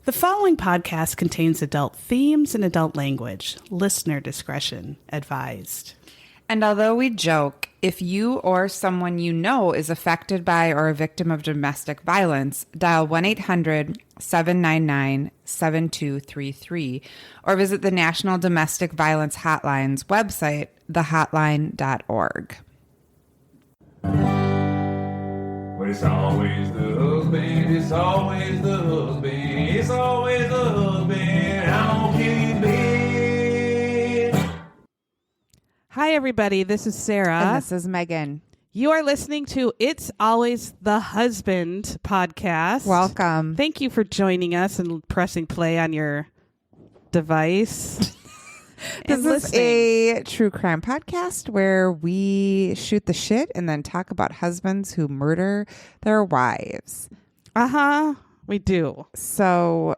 The following podcast contains adult themes and adult language. Listener discretion advised. And although we joke, if you or someone you know is affected by or a victim of domestic violence, dial 1-800-799-7233 or visit the National Domestic Violence Hotline's website, thehotline.org. But it's always the husband, it's always the husband, it's always the husband. I don't keep bed. Hi, everybody. This is Sarah. And this is Megan. You are listening to It's Always the Husband podcast. Welcome. Thank you for joining us and pressing play on your device. This is a true crime podcast where we shoot the shit and then talk about husbands who murder their wives. We do. So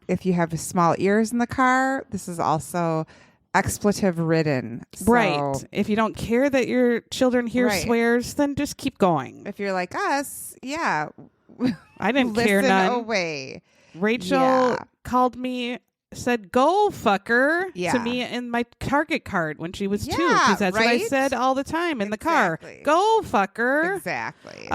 if you have small ears in the car, this is also expletive ridden. So Right. If you don't care that your children hear swears, then just keep going. if you're like us, yeah. I didn't care Listen none. away. Rachel called me, said, "Go, fucker," Yeah. to me in my Target cart when she was 2, Yeah, because that's what I right? said all the time in the car. Exactly. Go, fucker. Exactly.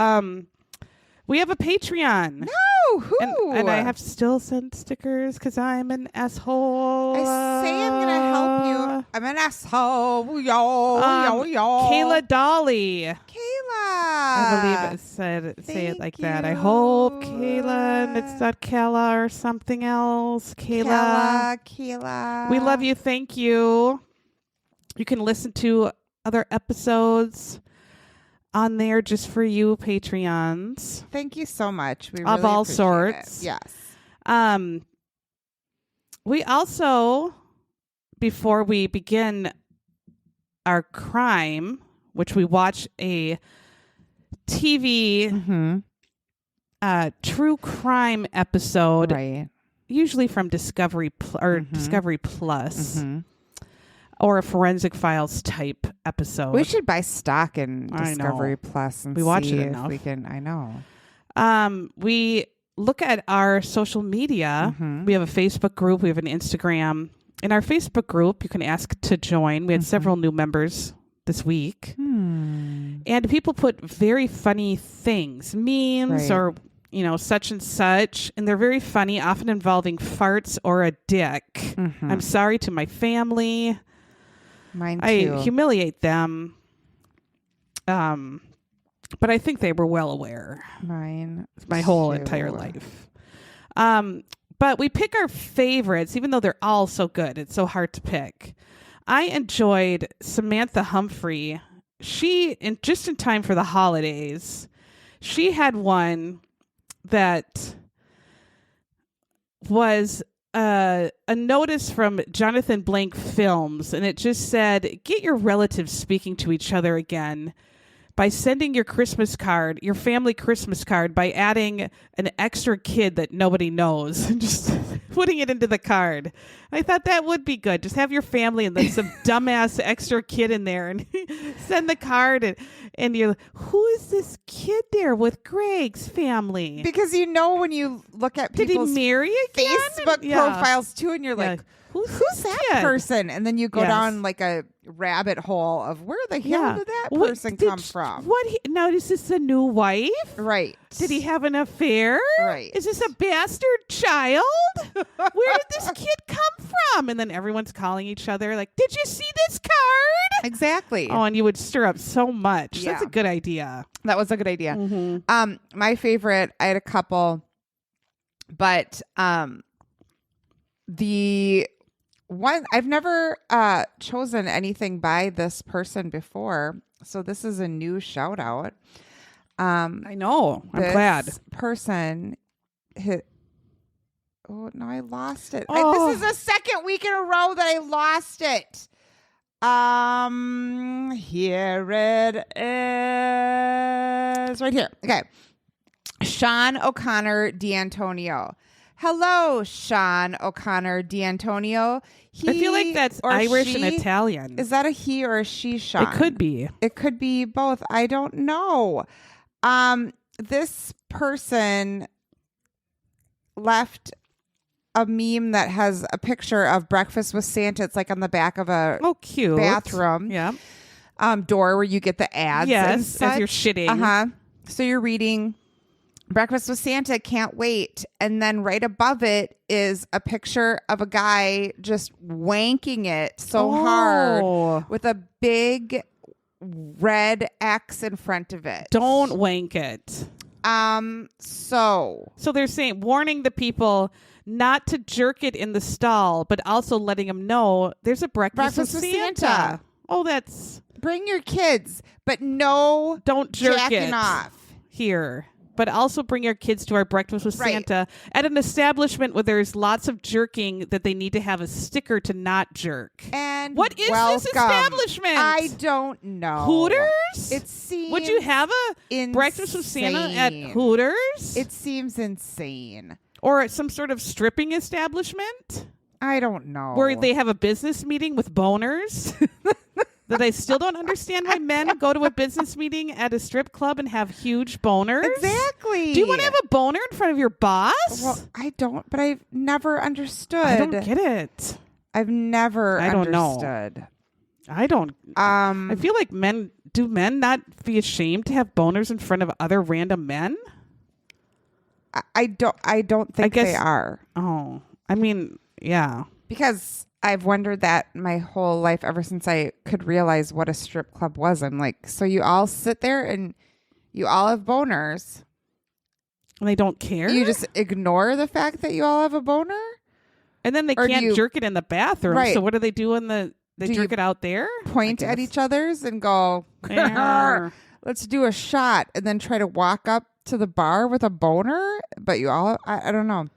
We have a Patreon. No, who? And I have to still send stickers because I'm an asshole. I say I'm going to help you. I'm an asshole. Yo. Kayla Dolly. Kayla. I believe it said say it like that. I hope Kayla, and it's not Kayla or something else. Kayla. We love you. Thank you. You can listen to other episodes on there just for you Patreons. Thank you so much. We Of really all appreciate sorts. it. Yes. We also, before we begin our crime, which we watch a TV true crime episode, Right. usually from Discovery Discovery Plus, or a Forensic Files type episode. We should buy stock in I Discovery know. Plus and We watch see it if enough. we can. I know. We look at our social media. We have a Facebook group. We have an Instagram. In our Facebook group, you can ask to join. We had several new members this week. And people put very funny things, memes Right. or, such and such. And they're very funny, often involving farts or a dick. I'm sorry to my family. Mine I too. humiliate them. But I think they were well aware. Mine. My whole too. entire life. But we pick our favorites, even though they're all so good. It's so hard to pick. I enjoyed Samantha Humphrey. Just in time for the holidays, she had one that was a notice from Jonathan Blank Films, and it just said, "Get your relatives speaking to each other again by sending your Christmas card, your family Christmas card, by adding an extra kid that nobody knows and just putting it into the card." I thought that would be good. Just have your family and then some dumbass extra kid in there and send the card. And you're like, who is this kid there with Greg's family? Because when you look at Did he people's marry again? Facebook Yeah. profiles too, and you're Yeah. like, Who's who's that kid? person? And then you go Yes. down like a rabbit hole of where the hell did that person come from? Now, is this a new wife? Right. Did he have an affair? Right. Is this a bastard child? Where did this kid come from? And then everyone's calling each other like, did you see this card? Exactly. Oh, and you would stir up so much. That's Yeah. a good idea. That was a good idea. My favorite, I had a couple, but the one I've never chosen anything by this person before, so this is a new shout out. I know. I'm This glad. person hit. Oh no, I lost it. Oh. This is the second week in a row that I lost it. Here it is. Right here. Okay. Sean O'Connor D'Antonio. Hello, Sean O'Connor D'Antonio. I feel like that's Irish and she? Italian. Is that a he or a she, Sean? It could be. It could be both. I don't know. This person left a meme that has a picture of breakfast with Santa. It's like on the back of a cute bathroom Yeah. door where you get the ads. Yes, and as such. you're shitting. Uh-huh. So you're reading Breakfast with Santa, can't wait. And then right above it is a picture of a guy just wanking it so hard with a big red X in front of it. Don't wank it. So they're saying, warning the people not to jerk it in the stall, but also letting them know there's a breakfast with Santa. Oh, that's... Bring your kids, but no, don't jerk jacking it off here. But also bring your kids to our breakfast with Santa at an establishment where there's lots of jerking that they need to have a sticker to not jerk. And what is this establishment? I don't know. Hooters? It seems. Would you have a breakfast with Santa at Hooters? It seems insane. Or at some sort of stripping establishment? I don't know. Where they have a business meeting with boners? That I still don't understand why men go to a business meeting at a strip club and have huge boners. Exactly. Do you want to have a boner in front of your boss? Well, I don't, but I've never understood. I don't get it. I've never understood. I don't. I feel like do men not be ashamed to have boners in front of other random men? I don't think they are. Oh, I mean, yeah. Because I've wondered that my whole life ever since I could realize what a strip club was. I'm like, so you all sit there and you all have boners. And they don't care? You just ignore the fact that you all have a boner? And then they can't jerk it in the bathroom. Right. So what do they do when they jerk it out there? Point at each other's and go, let's do a shot. And then try to walk up to the bar with a boner. But you all, I don't know.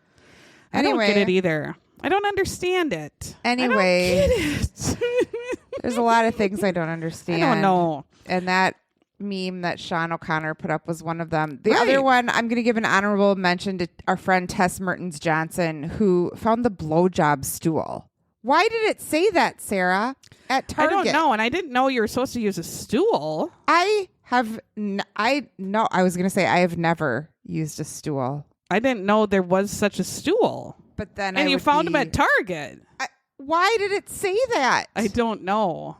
Anyway, I don't get it either. I don't understand it. Anyway, I don't get it. There's a lot of things I don't understand. I don't know. And that meme that Sean O'Connor put up was one of them. The other one, I'm going to give an honorable mention to our friend Tess Mertens Johnson, who found the blowjob stool. Why did it say that, Sarah, at Target? I don't know. And I didn't know you were supposed to use a stool. I was going to say I have never used a stool. I didn't know there was such a stool. But then you found them at Target. Why did it say that? I don't know.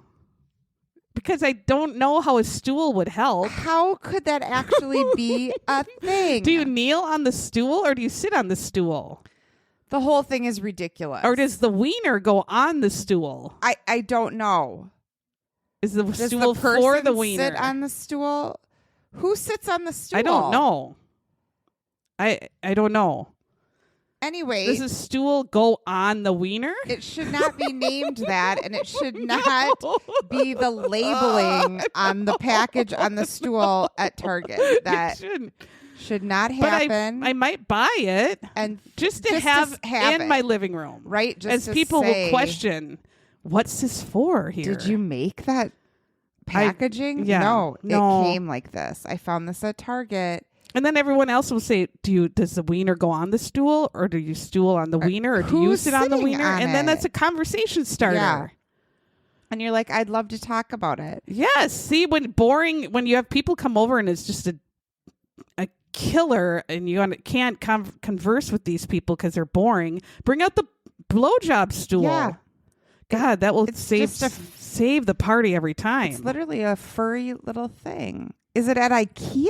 Because I don't know how a stool would help. How could that actually be a thing? Do you kneel on the stool or do you sit on the stool? The whole thing is ridiculous. Or does the wiener go on the stool? I don't know. Is the stool for the wiener? Sit on the stool? Who sits on the stool? I don't know. I don't know. Anyway, does a stool go on the wiener? It should not be named that, and it should not be the labeling on the package on the stool at Target. That should not happen. But I might buy it and just to have in my living room, right? Just as people will question, "What's this for here?" Did you make that packaging? No, it came like this. I found this at Target. And then everyone else will say, does the wiener go on the stool, or do you stool on the wiener, or do you sit on the wiener? And then that's a conversation starter. Yeah. And you're like, I'd love to talk about it. Yes. See, when you have people come over and it's just a killer and you can't converse with these people because they're boring, bring out the blowjob stool. Yeah. God, that will save the party every time. It's literally a furry little thing. Is it at IKEA?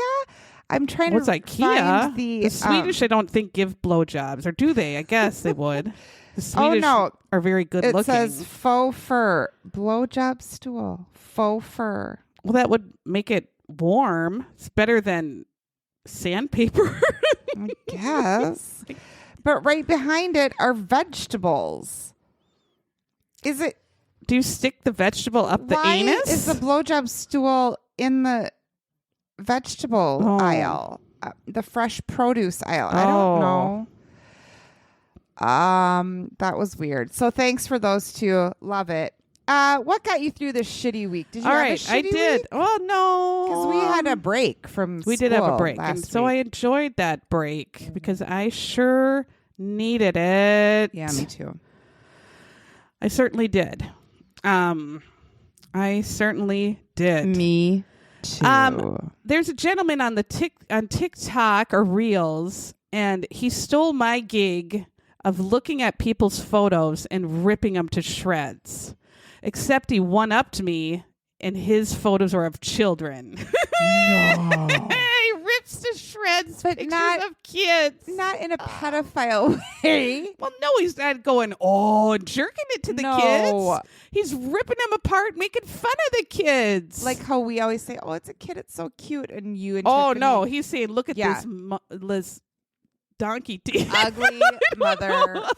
I'm trying to IKEA? Find the Swedish, I don't think, give blowjobs, or do they? I guess they would. The Swedish are very good looking. It says faux fur blowjob stool. Faux fur. Well, that would make it warm. It's better than sandpaper. I guess. But right behind it are vegetables. Is it? Do you stick the vegetable up the anus? Why is the blowjob stool in the vegetable aisle, the fresh produce aisle? I don't know. That was weird. So thanks for those two. Love it. What got you through this shitty week? Did you have a shitty I did. Week? Well, no. Because we had a break from school. We did have a break. And so I week. enjoyed that break because I sure needed it. Yeah, me too. I certainly did. I certainly did. Me too. There's a gentleman on TikTok or Reels, and he stole my gig of looking at people's photos and ripping them to shreds. Except he one-upped me, and his photos are of children. No. He rips to shreds But pictures of kids. Not in a pedophile way. Well, no, he's not going, and jerking it to the kids. He's ripping them apart, making fun of the kids. Like how we always say, it's a kid, it's so cute. And you oh, interpreting no, he's saying, look at this donkey teeth. ugly motherfucker.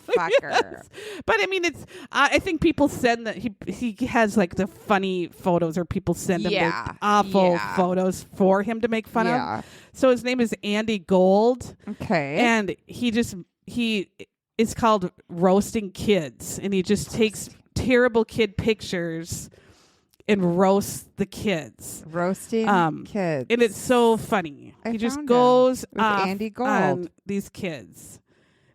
Yes. But I mean, it's. I think people send that he has like the funny photos, or people send him the awful photos for him to make fun of. So his name is Andy Gold. Okay, and he is called Roasting Kids, and he just takes terrible kid pictures and roasts the kids. Roasting kids. And it's so funny. He just goes off Andy Gold on these kids.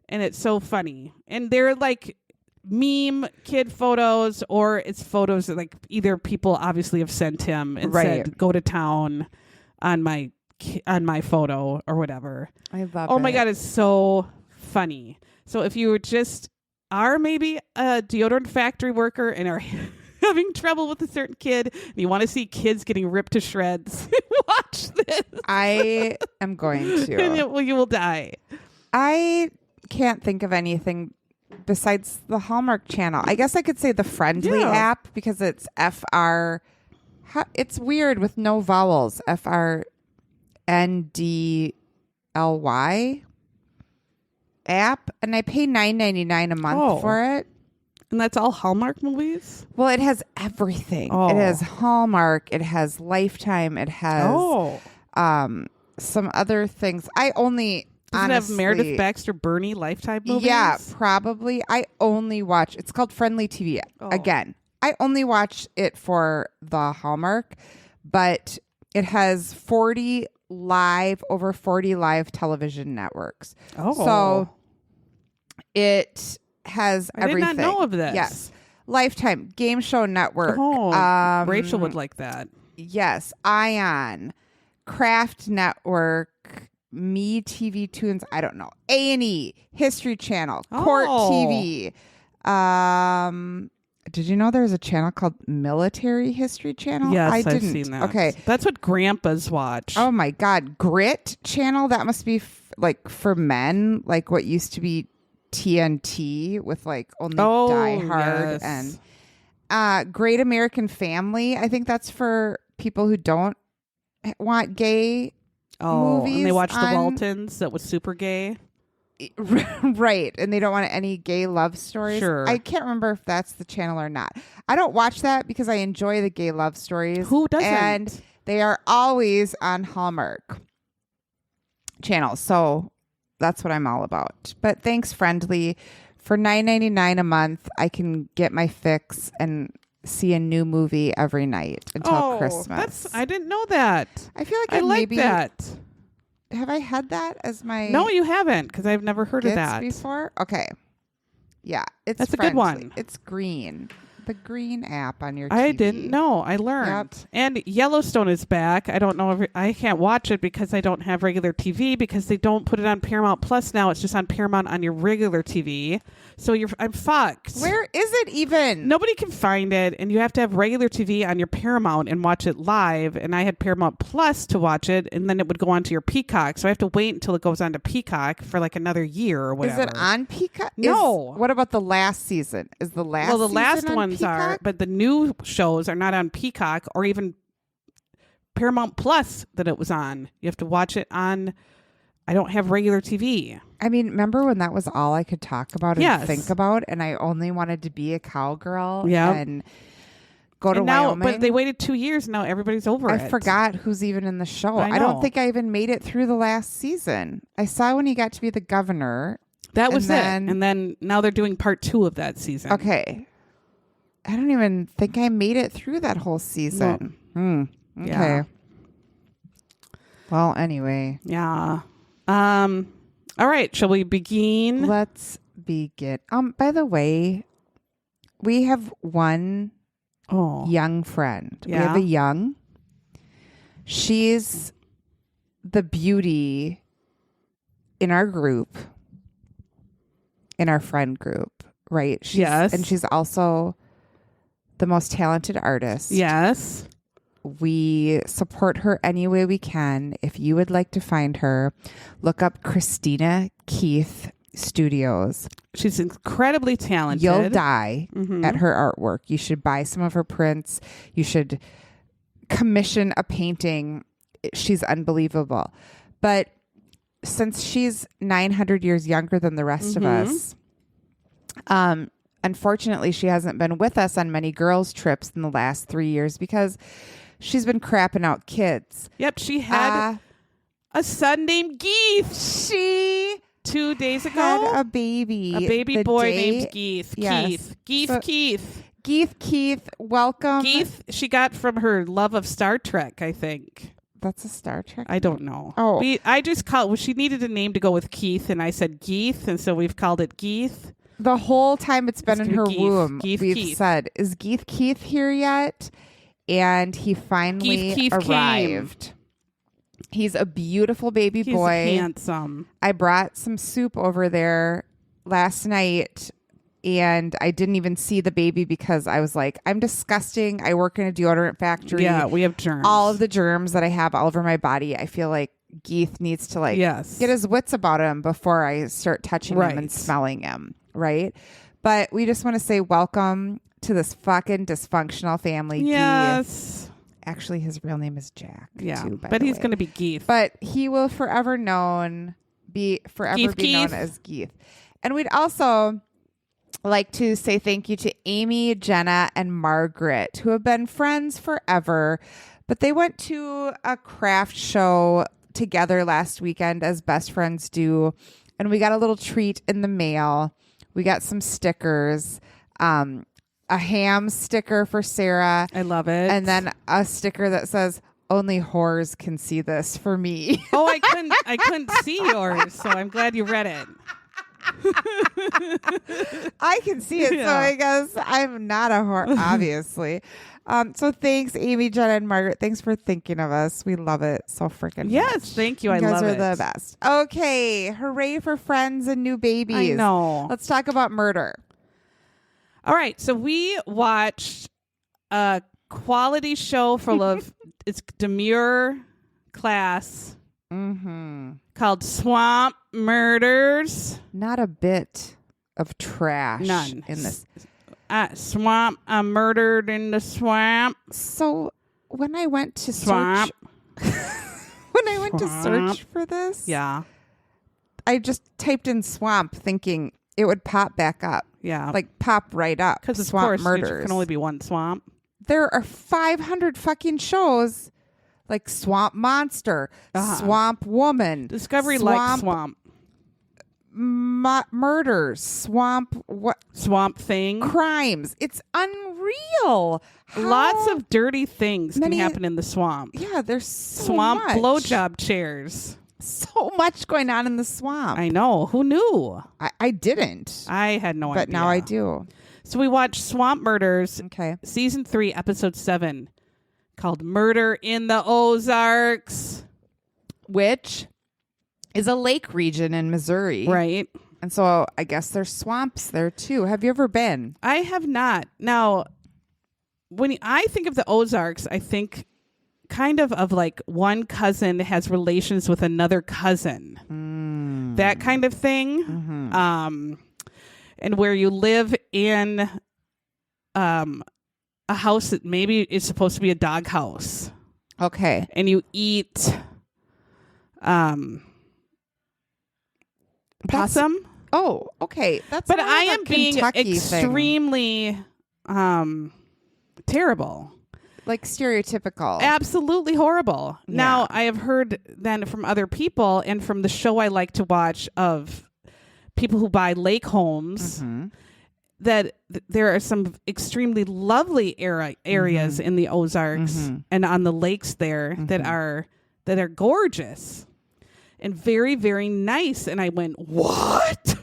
And it's so funny. And they're like meme kid photos, or it's photos that like either people obviously have sent him and said, go to town on my photo or whatever. I love it. Oh my God, it's so funny. So if you are maybe a deodorant factory worker and are having trouble with a certain kid and you want to see kids getting ripped to shreds, watch this. I am going to. And you will die. I can't think of anything besides the Hallmark Channel. I guess I could say the Friendly app, because it's FR. It's weird with no vowels. FRNDLY app, and I pay $9.99 a month for it. And that's all Hallmark movies? Well, it has everything. It has Hallmark. It has Lifetime. It has some other things. I only Does it have Meredith Baxter Burney Lifetime movies? Yeah, probably. I only watch. It's called Friendly TV. Again, I only watch it for the Hallmark, but it has over 40 live television networks. So it has everything. I did not know of this. Yes. Lifetime, Game Show Network. Rachel would like that. Yes. Ion, Craft Network, Me TV Tunes. I don't know. A&E, History Channel, Court TV. Did you know there's a channel called Military History Channel? Yes, I've seen that. Okay. That's what grandpas watch. Oh my God. Grit Channel. That must be like for men, like what used to be TNT with like only Die Hard and Great American Family. I think that's for people who don't want gay movies. And they watch the Waltons that was super gay. Right. And they don't want any gay love stories. Sure. I can't remember if that's the channel or not. I don't watch that because I enjoy the gay love stories. Who doesn't? And they are always on Hallmark Channel. So that's what I'm all about. But thanks, Friendly. For $9.99 a month, I can get my fix and see a new movie every night until Christmas. I didn't know that. I feel like I like that. Have I had that as my... No, you haven't, because I've never heard of that before. Okay. Yeah, that's Friendly. A good one. It's green. The green app on your TV. I didn't know. I learned. Yep. And Yellowstone is back. I don't know if I can't watch it because I don't have regular TV, because they don't put it on Paramount Plus now. It's just on Paramount on your regular TV. So I'm fucked. Where is it even? Nobody can find it, and you have to have regular TV on your Paramount and watch it live. And I had Paramount Plus to watch it, and then it would go on to your Peacock. So I have to wait until it goes on to Peacock for like another year or whatever. Is it on Peacock? No. What about the last season? Is the last the season last on ones Peacock? Are, but the new shows are not on Peacock or even Paramount Plus that it was on. You have to watch it on. I don't have regular TV. I mean, remember when that was all I could talk about and think about, and I only wanted to be a cowgirl and go to Wyoming? But they waited 2 years. Now everybody's over it. I forgot who's even in the show. I don't think I even made it through the last season. I saw when he got to be the governor. That was it. And then now they're doing part 2 of that season. Okay. I don't even think I made it through that whole season. Okay. Yeah. Well, anyway. Yeah. All right. Shall we begin? Let's begin. By the way, we have one young friend. Yeah. We have a young. She's the beauty in our group. in our friend group, right? Yes. And she's also the most talented artist. Yes. We support her any way we can. If you would like to find her, look up Christina Keith Studios. She's incredibly talented. You'll die Mm-hmm. at her artwork. You should buy some of her prints. You should commission a painting. She's unbelievable. But since she's 900 years younger than the rest of us, unfortunately, she hasn't been with us on many girls' trips in the last 3 years because she's been crapping out kids. Yep, she had a son named Keith. She 2 days ago had a baby. A baby The boy day- named Keith. Yes. Keith. Keith, welcome. Keith, she got from her love of Star Trek, I think. That's a Star Trek. I don't know. Oh. I just called. Well, she needed a name to go with Keith, and I said Keith, and so we've called it Keith. The whole time it's been It's in her Keith. womb, Keith, we've Keith. said, is Keith here yet? And he finally Keith arrived. He's a beautiful baby He's boy. handsome. I brought some soup over there last night, and I didn't even see the baby because I was like, I'm disgusting. I work in a deodorant factory. Yeah, we have germs. All of the germs that I have all over my body, I feel like Keith needs to Yes. get his wits about him before I start touching him and Right. smelling him. Right. But we just want to say welcome to this fucking dysfunctional family. Yes. Keith. Actually, his real name is Jack. Yeah. Too, by But the he's way. going to be Keith. But he will forever be known Keith. as Keith. And we'd also like to say thank you to Amy, Jenna, and Margaret, who have been friends forever. But they went to a craft show together last weekend, as best friends do. And we got a little treat in the mail. We got some stickers, a ham sticker for Sarah. I love it. And then a sticker that says, "Only whores can see this," for me. Oh, I couldn't see yours, so I'm glad you read it. I can see it, so Yeah. I guess I'm not a whore, obviously. So thanks, Amy, Jenna, and Margaret. Thanks for thinking of us. We love it so freaking Yes, much. thank you. I You guys love are it. the best. Okay, hooray for friends and new babies. I know. Let's talk about murder. All right, so we watched a quality show full of it's demure class Mm-hmm. called Swamp Murders. Not a bit of trash None. in this. Swamp. I'm murdered in the swamp. So when I went to Swamp. search, when I went to Swamp. search for this, Yeah. I just typed in swamp thinking it would pop back up. Yeah. Like pop right up. Because of Swamp course Murders. there can only be one swamp. There are 500 fucking shows like Swamp Monster, Swamp Woman, Discovery likes swamp. Murders, Swamp Swamp Thing. crimes. It's unreal. Lots How of dirty things many- can happen in the swamp. yeah. There's so Swamp much. blowjob chairs. So much going on in the swamp. I know. Who knew? I didn't, I had no idea. but now I do. So we watched Swamp Murders, Okay. season 3, episode 7, called Murder in the Ozarks. Which is a lake region in Missouri. Right. And so I guess there's swamps there too. Have you ever been? I have not. Now, when I think of the Ozarks, I think kind of like one cousin has relations with another cousin. That kind of thing. And where you live in a house that maybe is supposed to be a dog house. Okay. And you eat possum. Oh, okay. That's But more I of a am being Kentucky thing. extremely terrible. Like stereotypical. Absolutely horrible. Yeah. Now, I have heard then from other people and from the show I like to watch of people who buy lake homes that there are some extremely lovely areas in the Ozarks and on the lakes there that are gorgeous and very, very nice. And I went, what?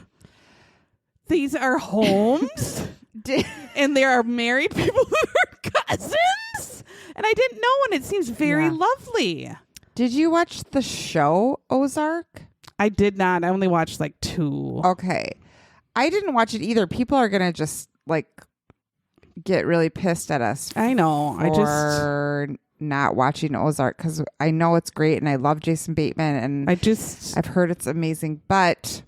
These are homes? And there are married people who are cousins? And I didn't know, and it seems very Yeah. lovely. Did you watch the show Ozark? I did not. I only watched like 2. Okay. I didn't watch it either. People are gonna just like get really pissed at us. I know. For not watching Ozark because I know it's great and I love Jason Bateman and I've heard it's amazing, but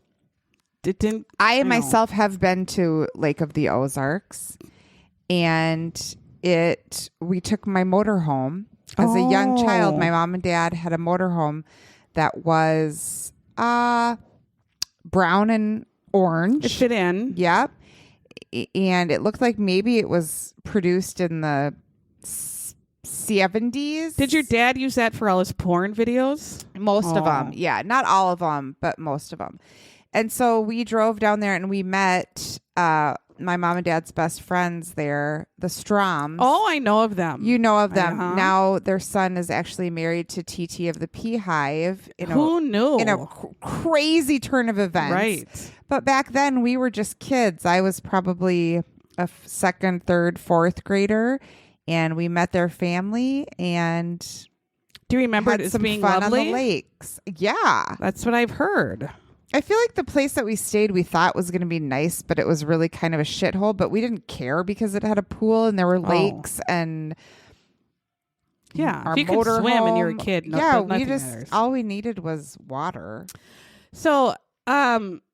it didn't. I myself have been to Lake of the Ozarks, and we took my motorhome as a young child. My mom and dad had a motorhome that was brown and orange. It fit in. Yep. And it looked like maybe it was produced in the 70s. Did your dad use that for all his porn videos? Most of them. Yeah. Not all of them, but most of them. And so we drove down there and we met my mom and dad's best friends there, the Stroms. Oh, I know of them. You know of them. Now their son is actually married to TT of the Beehive. Who knew? In a crazy turn of events. Right. But back then we were just kids. I was probably a second, third, fourth grader. And we met their family and do you remember had it as some being fun lovely? on the lakes? Yeah. That's what I've heard. I feel like the place that we stayed, we thought was going to be nice, but it was really kind of a shithole. But we didn't care because it had a pool and there were lakes and if you could swim and you're a kid, all we needed was water. So, my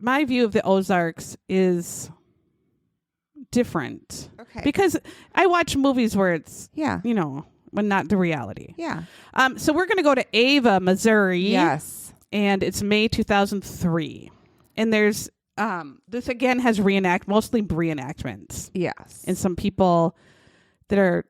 view of the Ozarks is different. Okay. Because I watch movies where it's when not the reality. Yeah. So we're going to go to Ava, Missouri. Yes. And it's May 2003. And there's this again has mostly reenactments. Yes. And some people that are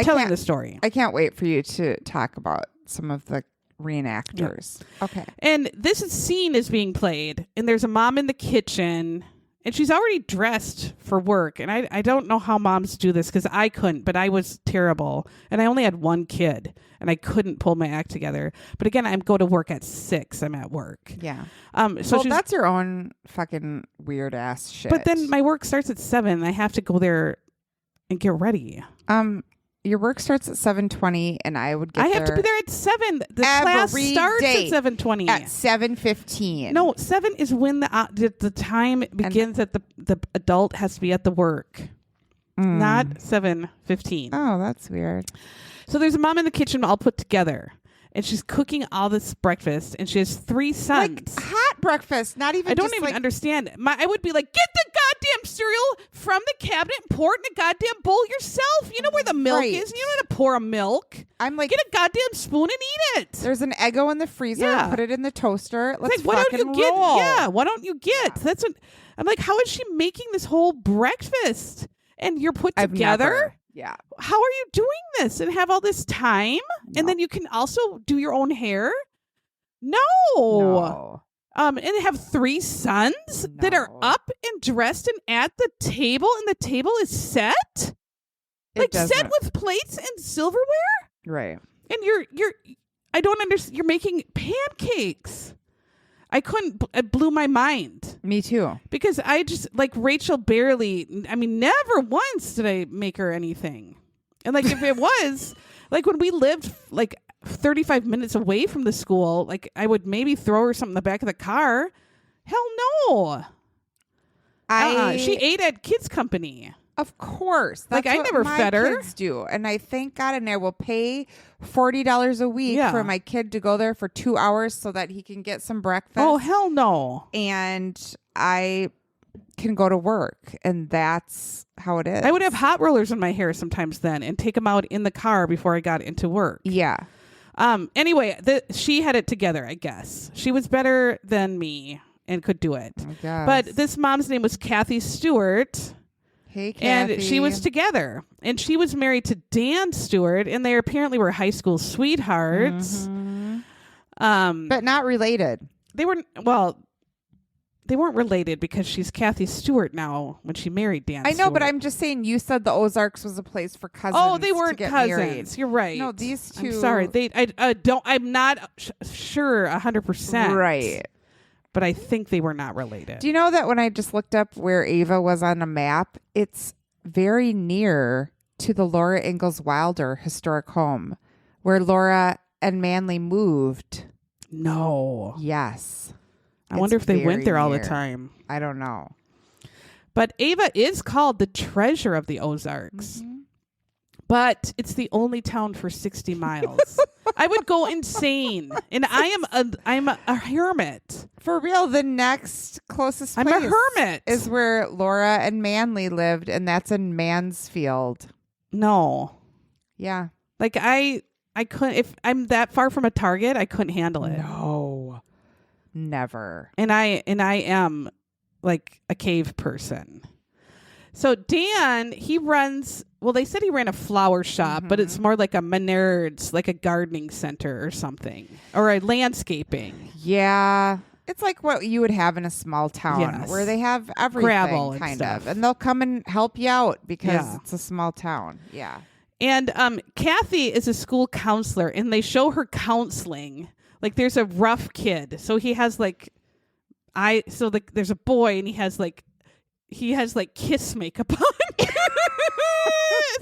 telling the story. I can't wait for you to talk about some of the reenactors. Yeah. Okay. And this scene is being played and there's a mom in the kitchen. And she's already dressed for work. And I don't know how moms do this because I couldn't, but I was terrible. And I only had one kid and I couldn't pull my act together. But again, I go to work at 6. I'm at work. Yeah. So that's your own fucking weird ass shit. But then my work starts at 7 and I have to go there and get ready. Your work starts at 7:20 and I would get there. I have to be there at 7. The class starts at 7:20. At 7:15. No, 7 is when the time begins that the adult has to be at the work. Not 7:15. Oh, that's weird. So there's a mom in the kitchen all put together. And she's cooking all this breakfast. And she has 3 sons. Like hot breakfast. Not even I don't even understand. I would be like, get the goddamn cereal from the cabinet and pour it in a goddamn bowl yourself. You know where the milk is. You know how to pour a milk. I'm like, get a goddamn spoon and eat it. There's an Eggo in the freezer. Yeah. Put it in the toaster. Let's like, why don't you get? Yeah, why don't you get? Yeah. That's what I'm like. How is she making this whole breakfast? And you're put together. Yeah. How are you doing this and have all this time? No. And then you can also do your own hair? No. And have 3 sons that are up and dressed and at the table, and the table is set? Set with plates and silverware? Right. And you're I don't understand. You're making pancakes. I couldn't. It blew my mind. Me too. Because I just Rachel barely. I mean, never once did I make her anything. And if it was when we lived 35 minutes away from the school, I would maybe throw her something in the back of the car. Hell no. She ate at kids' company. Of course. That's I never fed her. Kids do. And I thank God, and I will pay $40 a week for my kid to go there for 2 hours so that he can get some breakfast. Oh, hell no. And I can go to work, and that's how it is. I would have hot rollers in my hair sometimes then and take them out in the car before I got into work. Yeah. Anyway, she had it together, I guess. She was better than me and could do it. I guess. But this mom's name was Kathy Stewart. Hey, Kathy. And she was together. And she was married to Dan Stewart, and they apparently were high school sweethearts. Mm-hmm. But not related. They weren't related because she's Kathy Stewart now when she married Dan Stewart. I know, but I'm just saying you said the Ozarks was a place for cousins. Oh, they weren't cousins. Married. You're right. No, these two. I'm sorry. I'm not sure 100%. Right. But I think they were not related. Do you know that when I just looked up where Ava was on a map, it's very near to the Laura Ingalls Wilder historic home where Laura and Manly moved? No. Yes. I wonder if they went very there all the near. time. I don't know. But Ava is called the treasure of the Ozarks. Mm-hmm. But it's the only town for 60 miles. I would go insane. And I'm a hermit. For real, the next closest I'm place a hermit. is where Laura and Manly lived, and that's in Mansfield. No. Yeah. Like I couldn't, if I'm that far from a Target, I couldn't handle it. No. Never. And I am like a cave person. So Dan, he runs, well, they said he ran a flower shop, but it's more like a Menards, like a gardening center or something, or a landscaping. Yeah. It's like what you would have in a small town Yes. where they have everything, Gravel and kind stuff. of. And they'll come and help you out because Yeah. it's a small town. Yeah. And Kathy is a school counselor, and they show her counseling. Like there's a rough kid. So he has like, there's a boy, and he has like kiss makeup on.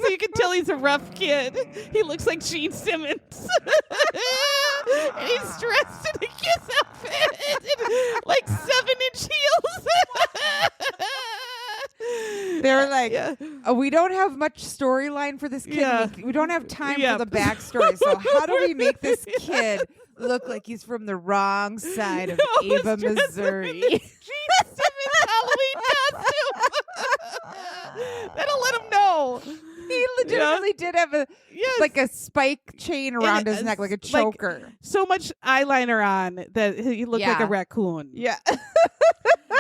So you can tell he's a rough kid. He looks like Gene Simmons. And he's dressed in a kiss outfit. And like 7-inch heels. They're like, Yeah. oh, we don't have much storyline for this kid. Yeah. We don't have time Yeah. for the backstory. So how do we make this kid look like he's from the wrong side of No, Ava, he's dressed Missouri? in his Gene Simmons Halloween costume. That'll let him know. He legitimately did have a Yes. like a spike chain around his neck, like a choker. So much eyeliner on that he looked like Yeah. a raccoon. Yeah.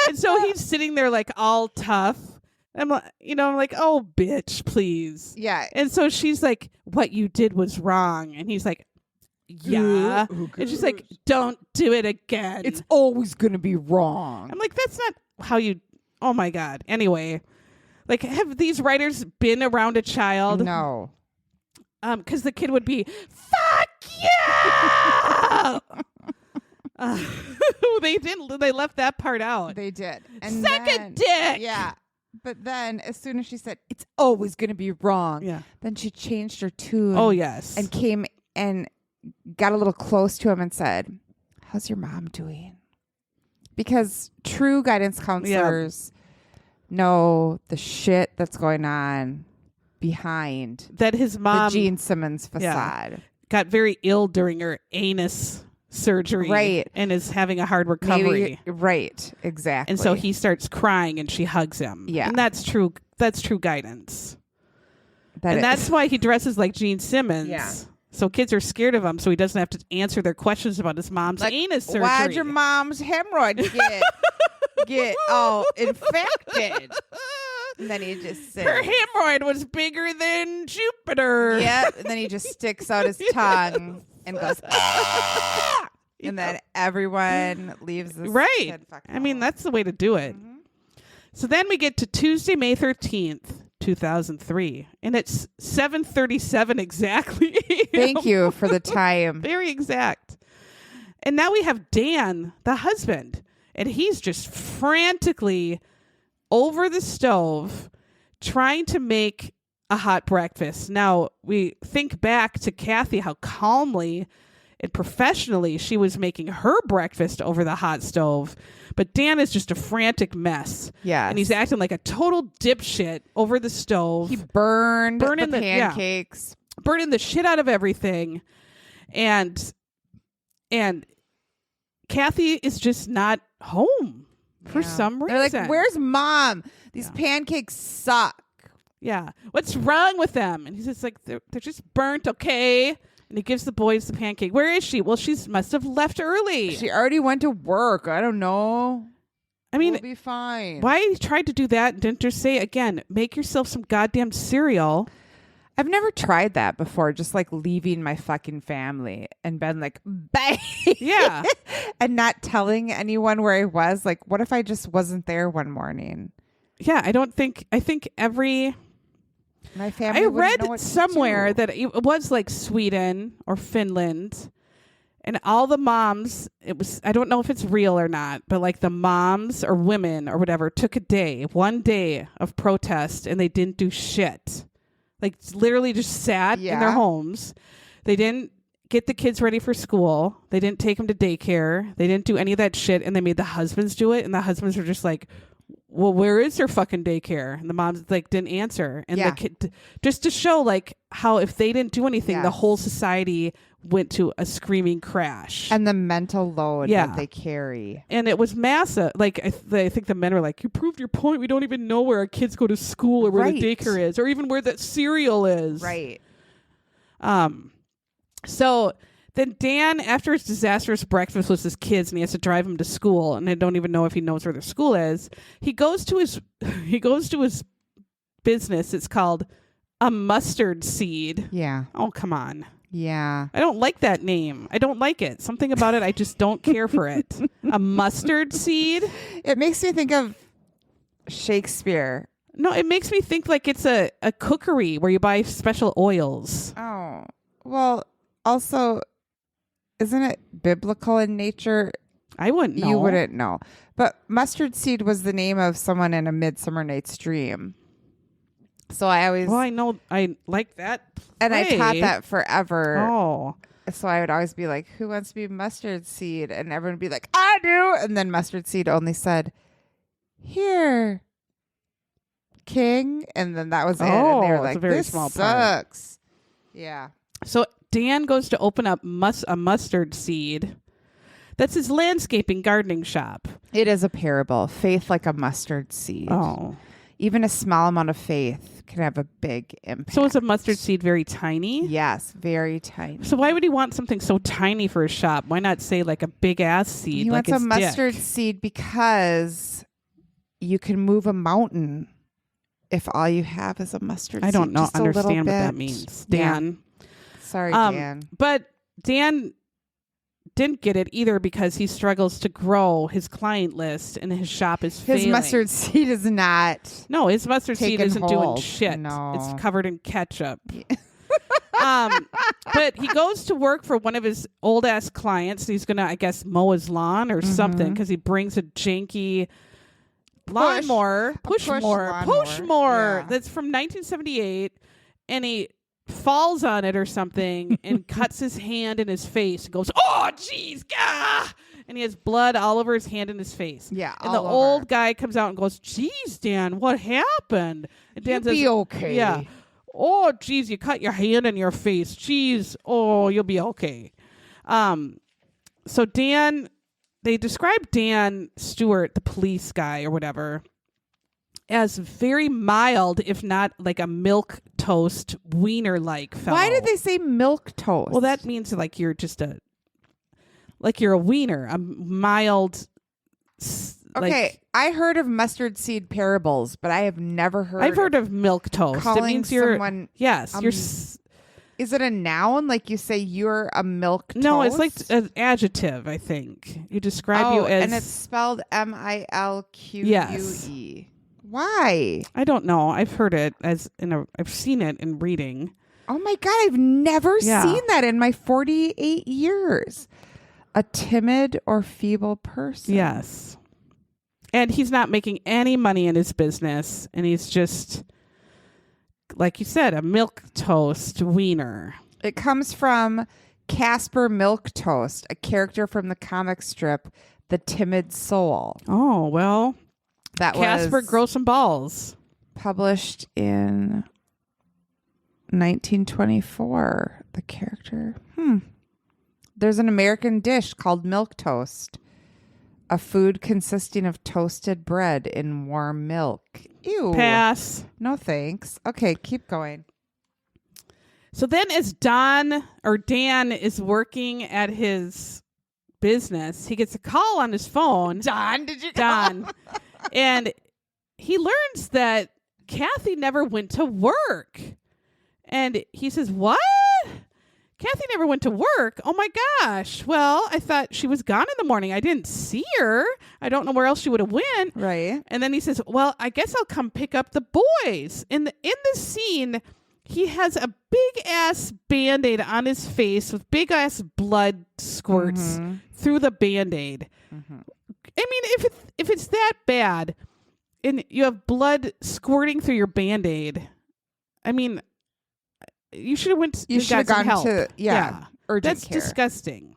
And so he's sitting there like all tough. I'm like, oh, bitch, please. Yeah. And so she's like, what you did was wrong. And he's like, yeah. And she's like, don't do it again. It's always going to be wrong. I'm like, that's not how you, oh my God. Anyway, like, have these writers been around a child? No. Because the kid would be, fuck yeah! They didn't. They left that part out. They did. And Suck a then- dick! Yeah. But then as soon as she said, it's always going to be wrong, Yeah. then she changed her tune. Oh, yes. And came and got a little close to him and said, how's your mom doing? Because true guidance counselors know the shit that's going on behind that his mom the Gene Simmons facade. got very ill during her anus surgery. Right. And is having a hard recovery. Right. Exactly. And so he starts crying and she hugs him. Yeah. And that's true. That's true guidance. That And is- that's why he dresses like Gene Simmons. Yeah. So kids are scared of him, so he doesn't have to answer their questions about his mom's like, anus surgery. why'd your mom's hemorrhoids get all infected? And then he just said, Her hemorrhoid was bigger than Jupiter. yep. And then he just sticks out his tongue and goes, ah! And then everyone leaves this Right. kid fucking I mean, alone. that's the way to do it. Mhm. So then we get to Tuesday, May 13th, 2003. And it's 7:37 exactly. Thank you for the time. Very exact. And now we have Dan, the husband. And he's just frantically over the stove trying to make a hot breakfast. Now, we think back to Kathy, how calmly and professionally she was making her breakfast over the hot stove. But Dan is just a frantic mess. Yeah. And he's acting like a total dipshit over the stove, He burned Burning the yeah. pancakes. burning the shit out of everything. And Kathy is just not home for Yeah. some reason. They're like, where's mom? These pancakes suck. Yeah. What's wrong with them? And he's just like, they're just burnt, okay? And he gives the boys the pancake. Where is she? Well, she must have left early. She already went to work. I don't know. I mean, we'll be fine. why he tried to do that and didn't just say, again, make yourself some goddamn cereal. I've never tried that before, just like leaving my fucking family and been like, bye. Yeah. And not telling anyone where I was. Like, what if I just wasn't there one morning? Yeah, I think every... My family I wouldn't know read what to somewhere do. that it was like Sweden or Finland, and all the moms, it was, I don't know if it's real or not, but like the moms or women or whatever took one day of protest, and they didn't do shit. Like literally just sat in their Yeah. homes. They didn't get the kids ready for school. They didn't take them to daycare. They didn't do any of that shit, and they made the husbands do it. And the husbands were just like, well, where is their fucking daycare? And the moms like didn't answer. And the kid, just to show like how if they didn't do anything, the whole society went to a screaming crash. And the mental load that they carry. And it was massive. Like, I think the men were like, you proved your point. We don't even know where our kids go to school or where the daycare is or even where that cereal is. Right. So then Dan, after his disastrous breakfast with his kids and he has to drive them to school, and I don't even know if he knows where their school is, he goes to his business. It's called A Mustard Seed. Yeah. Oh, come on. Yeah. I don't like that name. I don't like it. Something about it, I just don't care for it. A mustard seed? It makes me think of Shakespeare. No, it makes me think like it's a cookery where you buy special oils. Oh. Well, also, isn't it biblical in nature? I wouldn't know. You wouldn't know. But mustard seed was the name of someone in A Midsummer Night's Dream. So I always... Well, I know. I like that play. And I taught that forever. Oh. So I would always be like, who wants to be mustard seed? And everyone would be like, I do. And then mustard seed only said, here, king. And then that was it. And they were like, this sucks. Yeah. So Dan goes to open up a mustard seed. That's his landscaping gardening shop. It is a parable. Faith like a mustard seed. Oh. Even a small amount of faith can have a big impact. So is a mustard seed very tiny? Yes, very tiny. So why would he want something so tiny for his shop? Why not say like a big ass seed? He like wants a his mustard dick? seed because you can move a mountain if all you have is a mustard seed. I don't know. Just a little Understand what that bit. means, Dan. Yeah. Sorry, Dan. But Dan didn't get it either because he struggles to grow his client list and his shop is failing. His mustard seed is not. No, his mustard seed isn't doing hold. shit. No. It's covered in ketchup. But he goes to work for one of his old ass clients. He's gonna, I guess, mow his lawn or something because he brings a janky lawnmower, push more, Yeah. that's from 1978, and he falls on it or something and cuts his hand in his face and goes, oh jeez, gah! And he has blood all over his hand and his face. Yeah, and the old guy comes out and goes, geez, Dan, what happened? And Dan says, be okay. Yeah. Oh geez, you cut your hand in your face. Geez, oh, you'll be okay. So Dan, they describe Dan Stewart, the police guy or whatever, as very mild, if not like a milquetoast wiener-like fellow. Why did they say milquetoast? Well, that means like you're just you're a wiener, a mild. Okay, I heard of mustard seed parables, but I have never heard. I've heard of milquetoast. Calling It means you're someone. yes. You're. Is it a noun? Like you say, you're a milquetoast? No, it's like an adjective. I think you describe you as, and it's spelled MILQUE. Yes. Why? I don't know. I've heard it I've seen it in reading. Oh my God, I've never seen that in my 48 years. A timid or feeble person. Yes. And he's not making any money in his business. And he's just, like you said, a milquetoast wiener. It comes from Casper Milquetoast, a character from the comic strip The Timid Soul. Oh, well. That Casper, was grow some balls. Published in 1924. The character. There's an American dish called milquetoast, a food consisting of toasted bread in warm milk. Ew. Pass. No thanks. Okay, keep going. So then as Dan is working at his business, he gets a call on his phone. Don, did you Don. And he learns that Kathy never went to work. And he says, what? Kathy never went to work? Oh my gosh. Well, I thought she was gone in the morning. I didn't see her. I don't know where else she would have went. Right. And then he says, well, I guess I'll come pick up the boys. In the scene, he has a big ass Band-Aid on his face with big ass blood squirts through the Band-Aid. I mean, if it's that bad and you have blood squirting through your Band-Aid, I mean, you should have gone to help. yeah. urgent That's care. disgusting.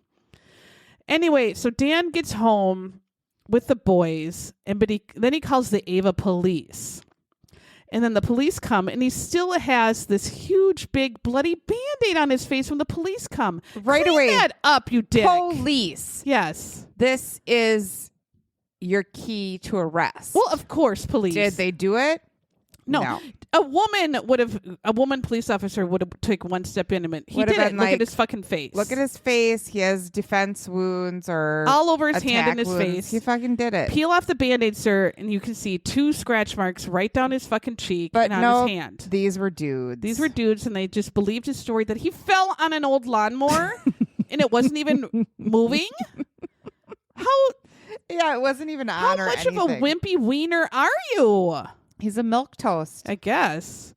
Anyway, so Dan gets home with the boys, then he calls the Ava police. And then the police come, and he still has this huge, big, bloody Band-Aid on his face when the police come. Right Clean away. that up, you dick. Police. Yes. This is your key to arrest. Well, of course, police. Did they do it? No. A woman police officer would have taken one step in and he Would've did it. been Look like, at his fucking face. Look at his face. He has defense wounds or all over his hand and attack his wounds. face. He fucking did it. Peel off the Band-Aid, sir, and you can see 2 scratch marks right down his fucking cheek But and on his hand. These were dudes. These were dudes, and they just believed his story that he fell on an old lawnmower and it wasn't even moving. Yeah, it wasn't even on How or much anything. of a wimpy wiener are you? He's a milquetoast. I guess.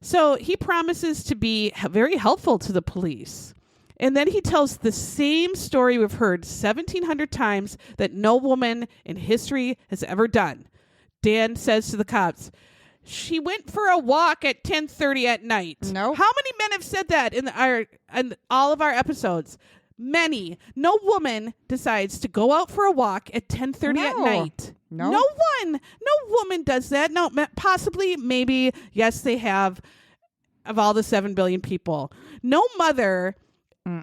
So he promises to be very helpful to the police. And then he tells the same story we've heard 1,700 times that no woman in history has ever done. Dan says to the cops, she went for a walk at 10:30 at night. No. How many men have said that in all of our episodes? Many. No woman decides to go out for a walk at 10:30 at night. No. No woman does that. No, possibly, maybe, yes, they have, of all the 7 billion people. No mother,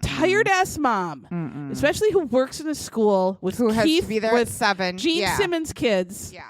tired-ass mom, especially who works in a school with Who has Keith, to be there with at 7. Gene yeah. Simmons' kids, Yeah.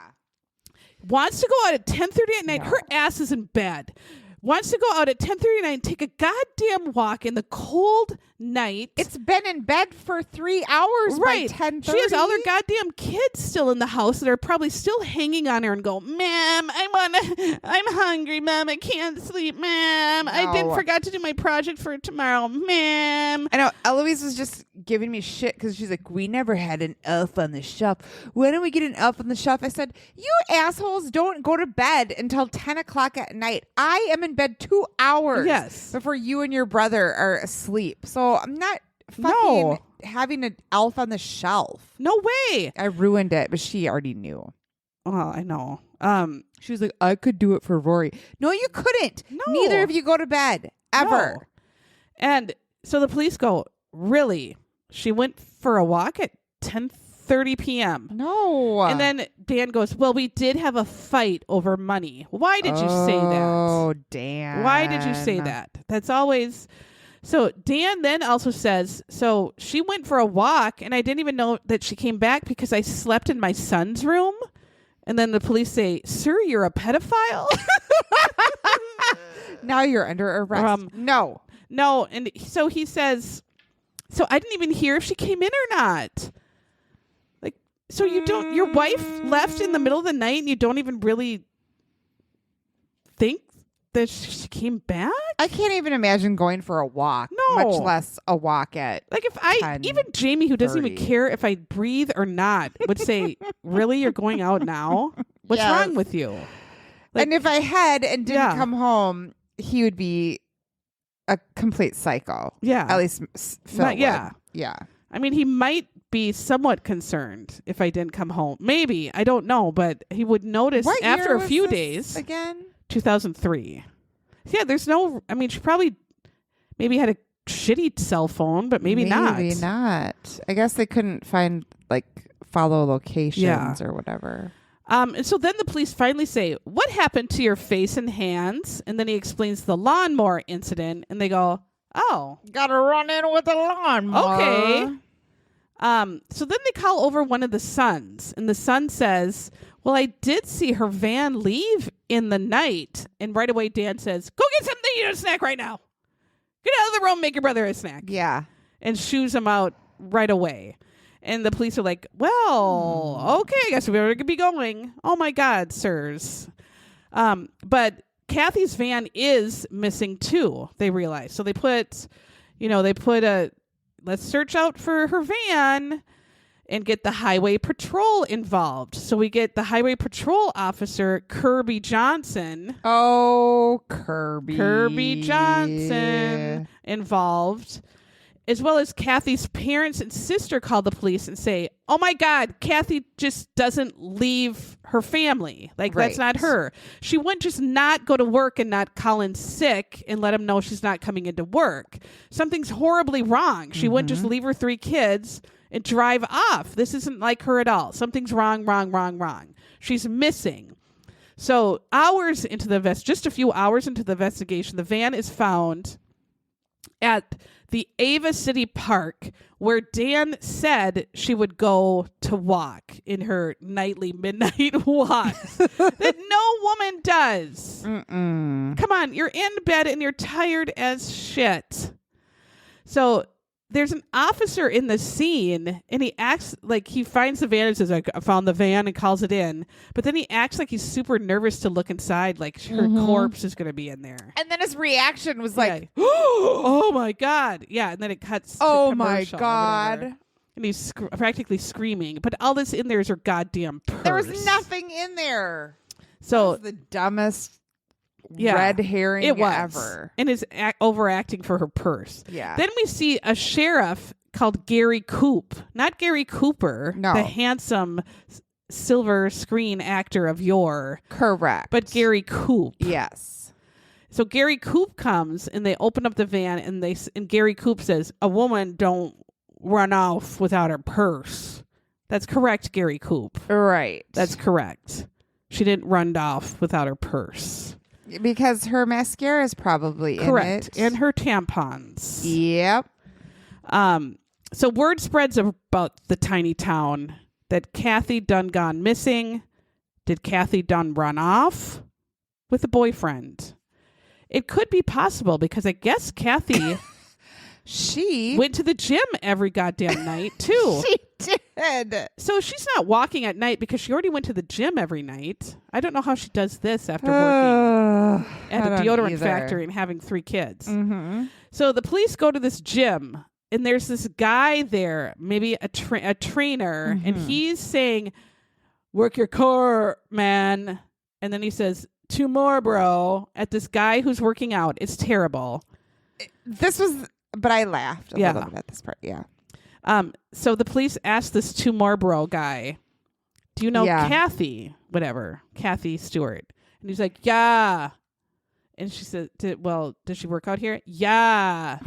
wants to go out at 10:30 at night. No. Her ass is in bed. Wants to go out at 10:30 at night and take a goddamn walk in the cold night. It's been in bed for 3 hours Right. by 10:30. She has all her goddamn kids still in the house that are probably still hanging on her and go, Ma'am, I'm hungry, Ma'am. I can't sleep, Ma'am. I No. forgot to do my project for tomorrow, Ma'am. I know. Eloise was just giving me shit because she's like, we never had an elf on the shelf. When do we get an elf on the shelf? I said, you assholes don't go to bed until 10 o'clock at night. I am in bed 2 hours Yes. before you and your brother are asleep. So I'm not fucking having an elf on the shelf. No way. I ruined it, but she already knew. Well, I know. She was like, I could do it for Rory. No, you couldn't. No. Neither of you go to bed ever. No. And so the police go, really? She went for a walk at 10:30 p.m. No. And then Dan goes, well, we did have a fight over money. Why did you say that? Oh, damn. Why did you say that? That's always... So Dan then also says, so she went for a walk and I didn't even know that she came back because I slept in my son's room. And then the police say, sir, you're a pedophile? Now you're under arrest. No. No. And so he says, so I didn't even hear if she came in or not. Like, so you don't, your wife left in the middle of the night and you don't even really think that she came back? I can't even imagine going for a walk. No. Much less a walk at. Like if I, even Jamie, who doesn't even 30. care if I breathe or not, would say, really, you're going out now? What's Yes. wrong with you? Like, And if I had and didn't Yeah. come home, he would be a complete psycho. yeah. At least Phil would. yeah. Yeah. I mean, he might be somewhat concerned if I didn't come home. Maybe. I don't know. But he would notice What after year a was few this days. again? 2003. Yeah, there's no, I mean, she probably maybe had a shitty cell phone, but maybe not. Maybe not. I guess they couldn't find, like, follow locations or whatever. And so then the police finally say, what happened to your face and hands? And then he explains the lawnmower incident. And they go, oh, Gotta run in with a lawnmower. okay. So then they call over one of the sons. And the son says, well, I did see her van leave in the night. And right away, Dan says, go get something to eat, a snack right now. Get out of the room, make your brother a snack. Yeah. And shoos him out right away. And the police are like, well, okay, I guess we better be going. Oh, my God, sirs. But Kathy's van is missing, too, they realize. So they put let's search out for her van and get the highway patrol involved. So we get the highway patrol officer, Kirby Johnson. Oh, Kirby. Kirby Johnson involved, as well as Kathy's parents and sister call the police and say, oh my God, Kathy just doesn't leave her family. Like, that's not her. She wouldn't just not go to work and not call in sick and let him know she's not coming into work. Something's horribly wrong. She wouldn't just leave her 3 kids and drive off. This isn't like her at all. Something's wrong. She's missing. So just a few hours into the investigation, the van is found at the Ava City Park, where Dan said she would go to walk in her nightly midnight walks that no woman does. Come on, you're in bed and you're tired as shit. So there's an officer in the scene, and he acts like he finds the van and says, I found the van, and calls it in. But then he acts like he's super nervous to look inside, like her corpse is going to be in there. And then his reaction was like, oh my God. Yeah, and then it cuts to oh my commercial or God. whatever. And he's practically screaming. But all that's in there is her goddamn purse. There was nothing in there. So that was the dumbest red herring ever. And is overacting for her purse. Yeah. Then we see a sheriff called Gary Coop. Not Gary Cooper, the handsome silver screen actor of yore. Correct. But Gary Coop. Yes. So Gary Coop comes and they open up the van and Gary Coop says, a woman don't run off without her purse. That's correct, Gary Coop. Right. That's correct. She didn't run off without her purse. Because her mascara is probably correct. in it. And her tampons. Yep. So word spreads about the tiny town that Kathy done gone missing. Did Kathy done run off with a boyfriend? It could be possible because I guess Kathy she went to the gym every goddamn night too. She did. So she's not walking at night because she already went to the gym every night. I don't know how she does this after working at a deodorant factory and having 3 kids. So the police go to this gym and there's this guy there, maybe a trainer, and he's saying, work your core, man. And then he says, 2 more, bro, at this guy who's working out. It's terrible. But I laughed a little bit at this part. Yeah. So the police asked this 2 more, bro guy, do you know Kathy? Whatever. Kathy Stewart. And he's like, yeah. And she said, does she work out here? Yeah.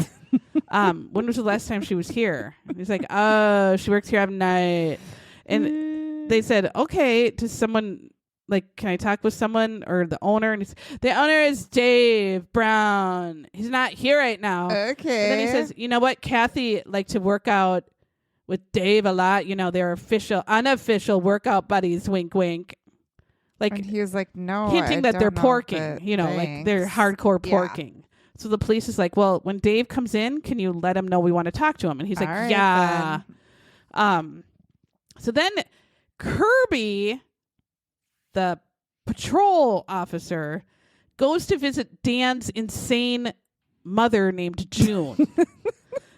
When was the last time she was here? And he's like, oh, she works here every night. And they said, okay, does someone, like, can I talk with someone or the owner? And the owner is Dave Brown. He's not here right now. Okay. And then he says, you know what? Kathy liked to work out with Dave a lot. You know, they're unofficial workout buddies. Wink, wink. Like, and he was like, no, hinting that they're porking. You know, like they're hardcore porking. So the police is like, well, when Dave comes in, can you let him know we want to talk to him? And he's like, all right, yeah. So then Kirby, the patrol officer, goes to visit Dan's insane mother named June.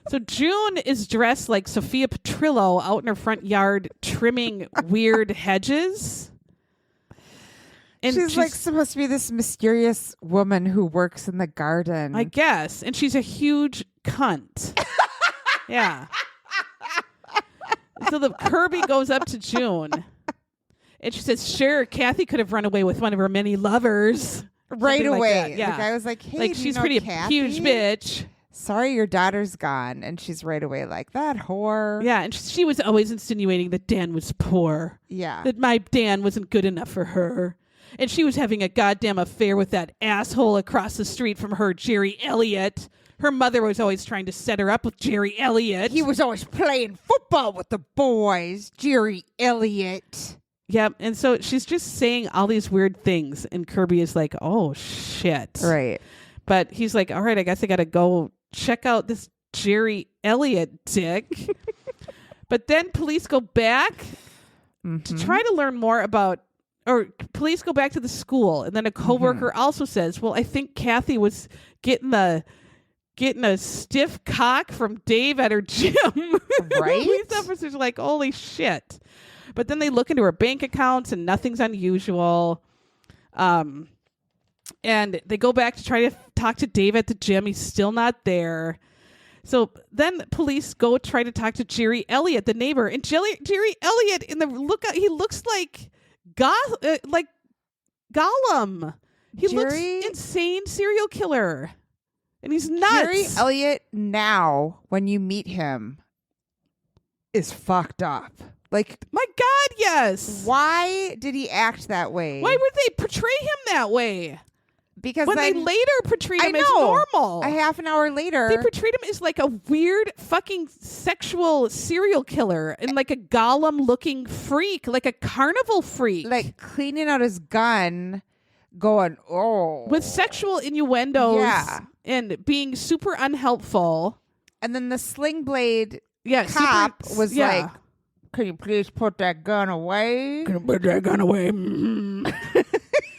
So June is dressed like Sophia Petrillo out in her front yard trimming weird hedges. And she's like supposed to be this mysterious woman who works in the garden. I guess. And she's a huge cunt. Yeah. So the Kirby goes up to June. And she says, sure, Kathy could have run away with one of her many lovers. Right away. Like yeah. The guy was like, hey, like, she's pretty Kathy? Huge bitch. Sorry, your daughter's gone. And she's right away like, that whore. Yeah, and she was always insinuating that Dan was poor. Yeah. That my Dan wasn't good enough for her. And she was having a goddamn affair with that asshole across the street from her, Jerry Elliott. Her mother was always trying to set her up with Jerry Elliott. He was always playing football with the boys, Jerry Elliott. Yep. And so she's just saying all these weird things. And Kirby is like, oh, shit. Right. But he's like, all right, I guess I got to go check out this Jerry Elliott dick. But then police go back to try to learn more about, or police go back to the school. And then a coworker also says, well, I think Kathy was getting a stiff cock from Dave at her gym. Right. Police officers are like, holy shit. But then they look into her bank accounts and nothing's unusual. And they go back to try to talk to Dave at the gym. He's still not there. So then police go try to talk to Jerry Elliott, the neighbor, and Jerry Elliott he looks like Gollum. He looks insane serial killer, and he's nuts. Jerry Elliott now, when you meet him, is fucked up. Like, my God, yes. Why did he act that way? Why would they portray him that way? Because when they later portrayed him as normal. A half an hour later. They portrayed him as like a weird fucking sexual serial killer and like a Gollum-looking freak, like a carnival freak. Like cleaning out his gun, going, oh. With sexual innuendos and being super unhelpful. And then the Sling Blade cop was like, can you please put that gun away? Can you put that gun away?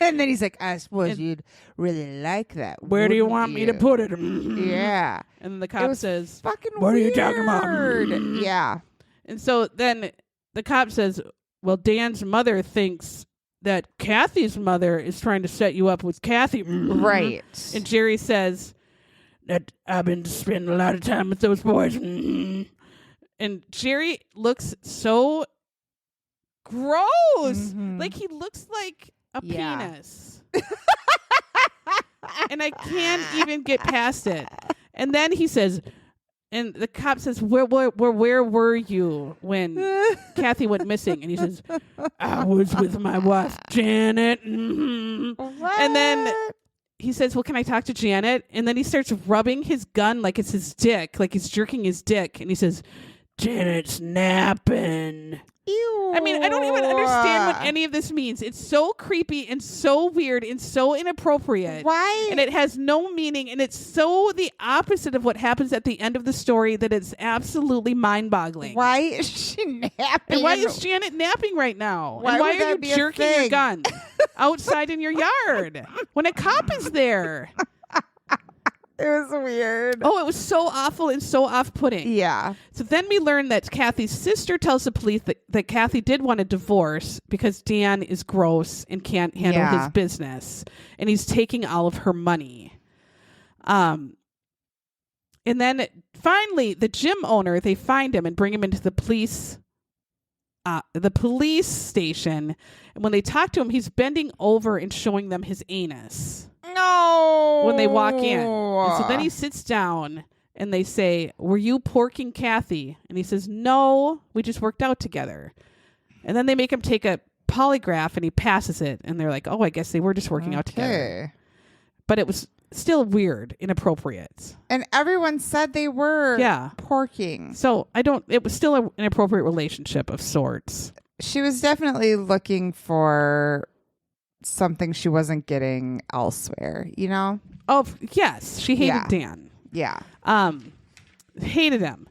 And then he's like, I suppose you'd really like that. Where do you want me to put it? Yeah. And then the cop says, fucking what weird. are you talking about? Yeah. And so then the cop says, well, Dan's mother thinks that Kathy's mother is trying to set you up with Kathy. Right. And Jerry says that I've been spending a lot of time with those boys. And Jerry looks so gross. Like he looks like a penis. And I can't even get past it. And then he says, and the cop says, where were you when Kathy went missing? And he says, I was with my wife, Janet. And then he says, well, can I talk to Janet? And then he starts rubbing his gun like it's his dick, like he's jerking his dick. And he says, Janet's napping. Ew. I mean, I don't even understand what any of this means. It's so creepy and so weird and so inappropriate. Why? And it has no meaning. And it's so the opposite of what happens at the end of the story that it's absolutely mind-boggling. Why is she napping? And why is Janet napping right now? Why and why would are that you be a jerking your thing? gun outside in your yard when a cop is there? It was weird. Oh, it was so awful and so off-putting. Yeah. So then we learn that Kathy's sister tells the police that Kathy did want a divorce because Dan is gross and can't handle his business. And he's taking all of her money. And then finally, the gym owner, they find him and bring him into the police station. And when they talk to him, he's bending over and showing them his anus. No. When they walk in. And so then he sits down and they say, were you porking Kathy? And he says, no, we just worked out together. And then they make him take a polygraph and he passes it. And they're like, oh, I guess they were just working out together. But it was still weird, inappropriate. And everyone said they were porking. So it was still an inappropriate relationship of sorts. She was definitely looking for something she wasn't getting elsewhere, you know? Oh, yes. She hated Dan. Yeah. Hated him.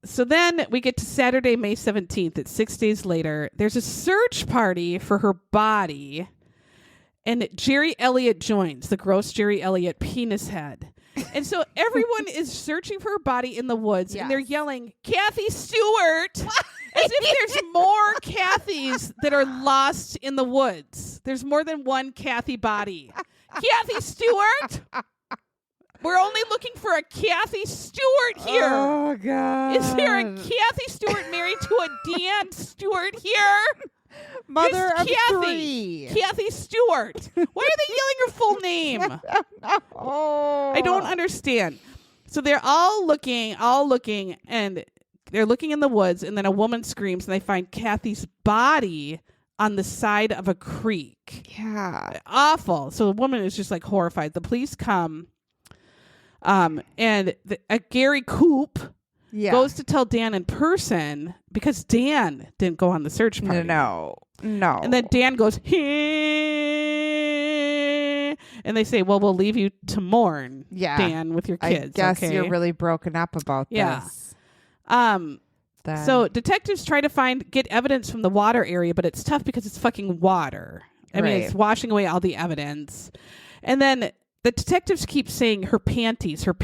So then we get to Saturday, May 17th. It's 6 days later. There's a search party for her body. And Jerry Elliott joins, the gross Jerry Elliott penis head. And so everyone is searching for her body in the woods. And they're yelling, Kathy Stewart! As if there's more Kathys that are lost in the woods. There's more than one Kathy body. Kathy Stewart! We're only looking for a Kathy Stewart here. Oh, God. Is there a Kathy Stewart married to a Dan Stewart here? Mother Just of Kathy. 3. Kathy Stewart. Why are they yelling her full name? I don't understand. So they're all looking, and they're looking in the woods, and then a woman screams, and they find Kathy's body on the side of a creek. Yeah. Awful. So the woman is just like horrified. The police come, and Gary Coop goes to tell Dan in person because Dan didn't go on the search party. No. And then Dan goes, and they say, well, we'll leave you to mourn, Dan, with your kids. I guess you're really broken up about this. So detectives try to get evidence from the water area, but it's tough because it's fucking water. I mean, it's washing away all the evidence. And then the detectives keep saying her panties are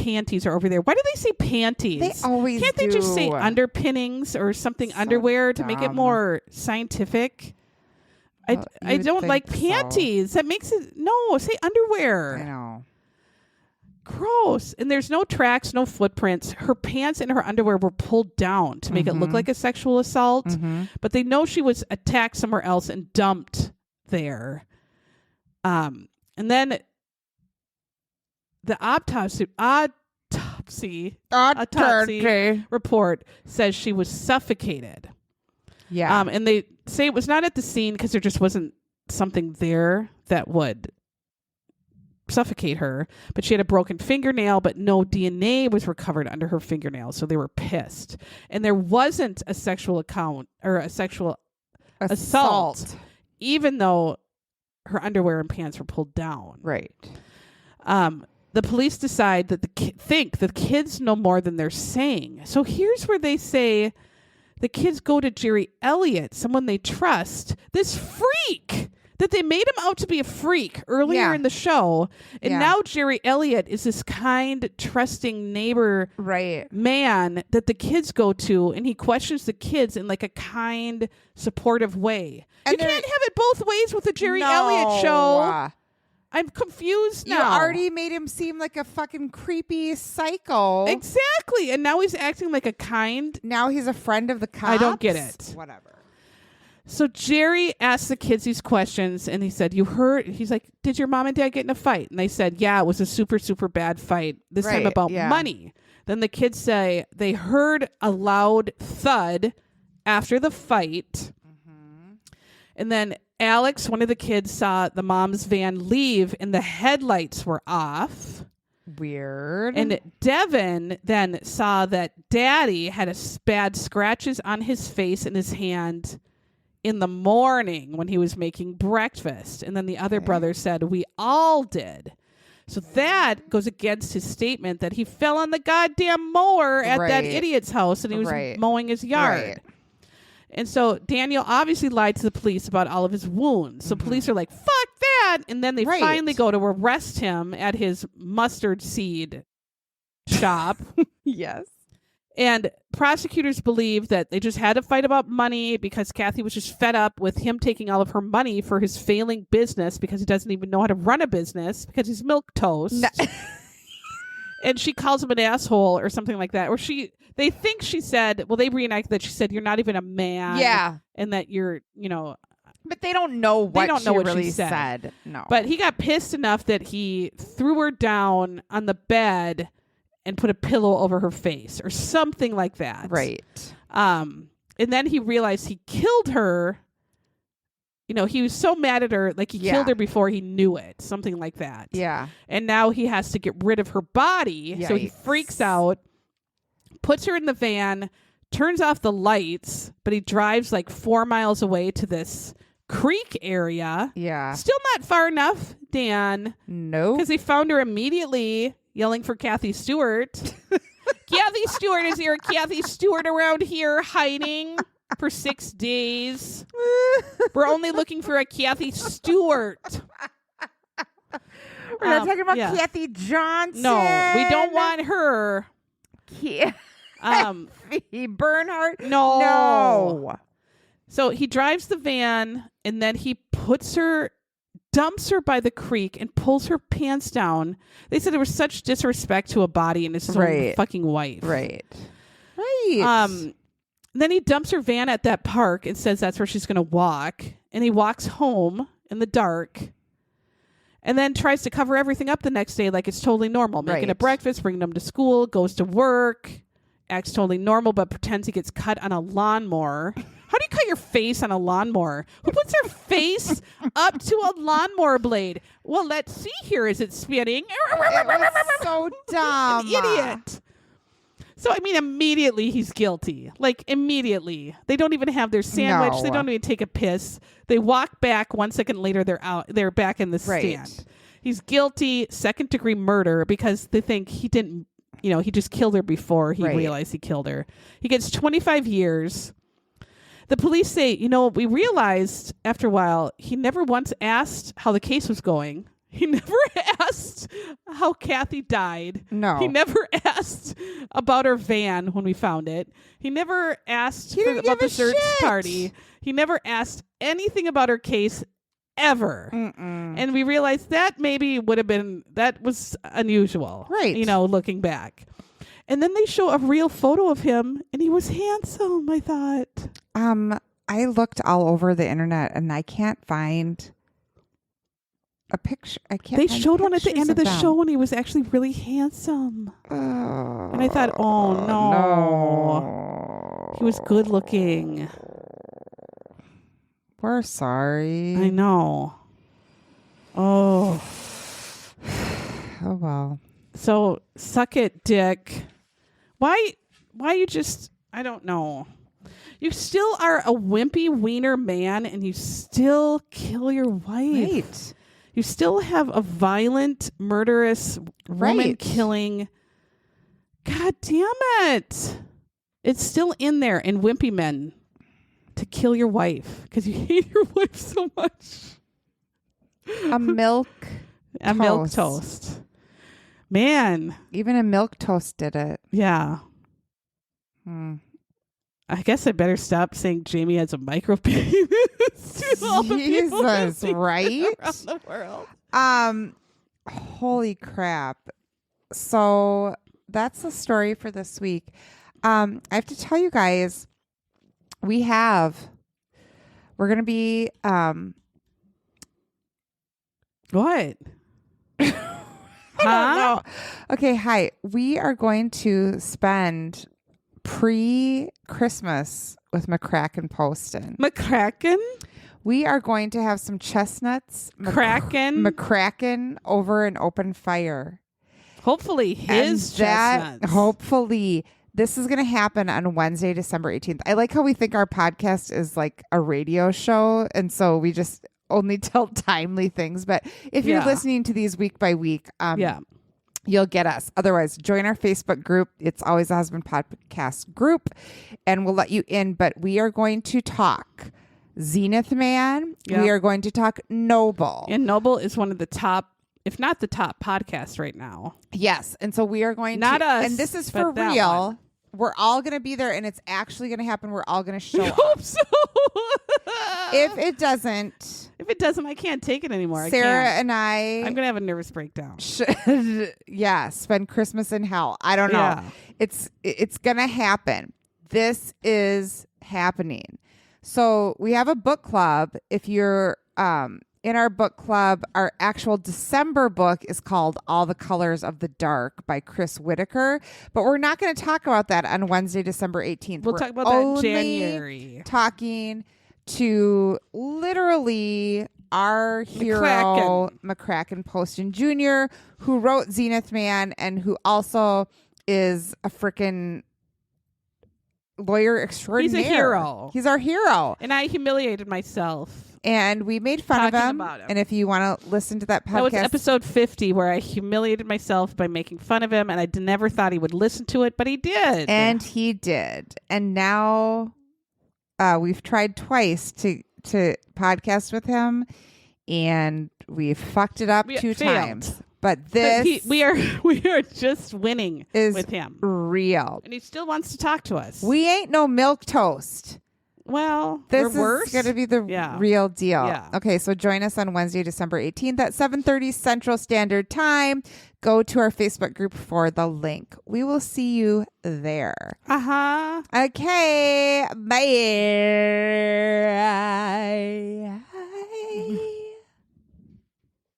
over there. Why do they say panties? They always Can't they just say underpinnings or something, underwear, to make it more scientific? I don't like panties. That makes it, no, say underwear. I know. Gross. And there's no tracks, no footprints. Her pants and her underwear were pulled down to make it look like a sexual assault. But they know she was attacked somewhere else and dumped there. And then the autopsy report says she was suffocated. Yeah. And they say it was not at the scene because there just wasn't something there that would suffocate her, but she had a broken fingernail, but no DNA was recovered under her fingernail, so they were pissed. And there wasn't a sexual account or a sexual assault, even though her underwear and pants were pulled down. Right. The police decide that think the kids know more than they're saying. So here's where they say the kids go to Jerry Elliott, someone they trust, this freak that they made him out to be a freak earlier in the show. And now Jerry Elliott is this kind, trusting neighbor man that the kids go to, and he questions the kids in like a kind, supportive way. And you can't have it both ways with the Jerry Elliott show. I'm confused now. You already made him seem like a fucking creepy psycho. Exactly. And now he's acting like a kind. Now he's a friend of the cops. I don't get it. Whatever. So Jerry asked the kids these questions, and he said, he's like, did your mom and dad get in a fight? And they said, yeah, it was a super, super bad fight. This time about money. Then the kids say they heard a loud thud after the fight. And then Alex, one of the kids, saw the mom's van leave and the headlights were off. Weird. And Devin then saw that Daddy had bad scratches on his face and his hand in the morning when he was making breakfast. And then the other brother said, we all did. So that goes against his statement that he fell on the goddamn mower at that idiot's house and he was mowing his yard. And so Daniel obviously lied to the police about all of his wounds. So police are like, fuck that. And then they finally go to arrest him at his mustard seed shop. Yes. And prosecutors believe that they just had a fight about money because Kathy was just fed up with him taking all of her money for his failing business because he doesn't even know how to run a business because he's milquetoast. No. And she calls him an asshole or something like that. Or they think she said, well, they reenact that she said, you're not even a man. Yeah. And that you're, But they don't know what she really said. No. But he got pissed enough that he threw her down on the bed and put a pillow over her face or something like that. Right. And then he realized he killed her. He was so mad at her, like he killed her before he knew it, something like that. Yeah. And now he has to get rid of her body. Yikes. So he freaks out, puts her in the van, turns off the lights, but he drives like 4 miles away to this creek area. Yeah. Still not far enough, Dan. No. Because they found her immediately yelling for Kathy Stewart. Kathy Stewart is here. Kathy Stewart around here hiding for 6 days. We're only looking for a Kathy Stewart. We're not talking about Kathy Johnson. No, we don't want her. Kathy Bernhardt. No. So he drives the van and then he dumps her by the creek and pulls her pants down. They said there was such disrespect to a body and his own fucking wife. Right. Then he dumps her van at that park and says that's where she's going to walk. And he walks home in the dark and then tries to cover everything up the next day like it's totally normal. Making a breakfast, bringing them to school, goes to work, acts totally normal, but pretends he gets cut on a lawnmower. How do you cut your face on a lawnmower? Who puts their face up to a lawnmower blade? Well, let's see here. Is it spinning? It was so dumb. An idiot. So, immediately he's guilty. Like, immediately. They don't even have their sandwich. They don't even take a piss. They walk back. 1 second later, they're out. They're back in the stand. He's guilty, second-degree murder, because they think he didn't, he just killed her before he realized he killed her. He gets 25 years. The police say, we realized after a while, he never once asked how the case was going. He never asked how Kathy died. No. He never asked about her van when we found it. He never asked about the search party. He never asked anything about her case ever. Mm-mm. And we realized that maybe that was unusual. Right. Looking back. And then they show a real photo of him, and he was handsome, I thought. I looked all over the internet, and I can't find a picture. They showed one at the end of the show, and he was actually really handsome. And I thought, oh, no. He was good looking. We're sorry. I know. Oh. Oh, well. So, suck it, Dick. Why you just, I don't know. You still are a wimpy wiener man, and you still kill your wife. Right. You still have a violent, murderous, woman-killing. God damn it. It's still in there in wimpy men to kill your wife because you hate your wife so much. A milk toast. Man. Even a milk toast did it. Yeah. I guess I better stop saying Jamie has a micro penis. Jesus, right? Around the world. Holy crap. So that's the story for this week. I have to tell you guys, we're going to be, what? I don't know. Okay, hi. We are going to spend pre-Christmas with McCracken Poston. McCracken? We are going to have some chestnuts. McCracken over an open fire. Hopefully his chestnuts. Hopefully. This is going to happen on Wednesday, December 18th. I like how we think our podcast is like a radio show. And so we just only tell timely things. But if you're listening to these week by week, you'll get us. Otherwise, join our Facebook group. It's Always a Husband Podcast group, and we'll let you in. But we are going to talk Zenith Man. Yep. We are going to talk Noble. And Noble is one of the top, if not the top podcast right now. Yes. And so we are going not to. us. And this is but for that real. one. We're all going to be there, and it's actually going to happen. We're all going to show up. Hope so. If it doesn't, I can't take it anymore. Sarah and I'm going to have a nervous breakdown. Should, spend Christmas in hell. I don't know. Yeah. It's going to happen. This is happening. So we have a book club. If you're in our book club, our actual December book is called All the Colors of the Dark by Chris Whitaker. But we're not going to talk about that on Wednesday, December 18th. We'll talk about that in January. Talking to literally our hero, McCracken Poston Jr., who wrote Zenith Man and who also is a freaking lawyer extraordinaire. He's a hero. He's our hero. And I humiliated myself. And we made fun of him. About him. And if you want to listen to that podcast. That was episode 50 where I humiliated myself by making fun of him. And I never thought he would listen to it, but he did. And he did. And now we've tried twice to podcast with him. And we've fucked it up two times. But this we are just winning with him. Real. And he still wants to talk to us. We ain't no milk toast. Well, this is worse. going to be the real deal. Yeah. Okay, so join us on Wednesday, December 18th at 7:30 Central Standard Time. Go to our Facebook group for the link. We will see you there. Uh-huh. Okay, bye.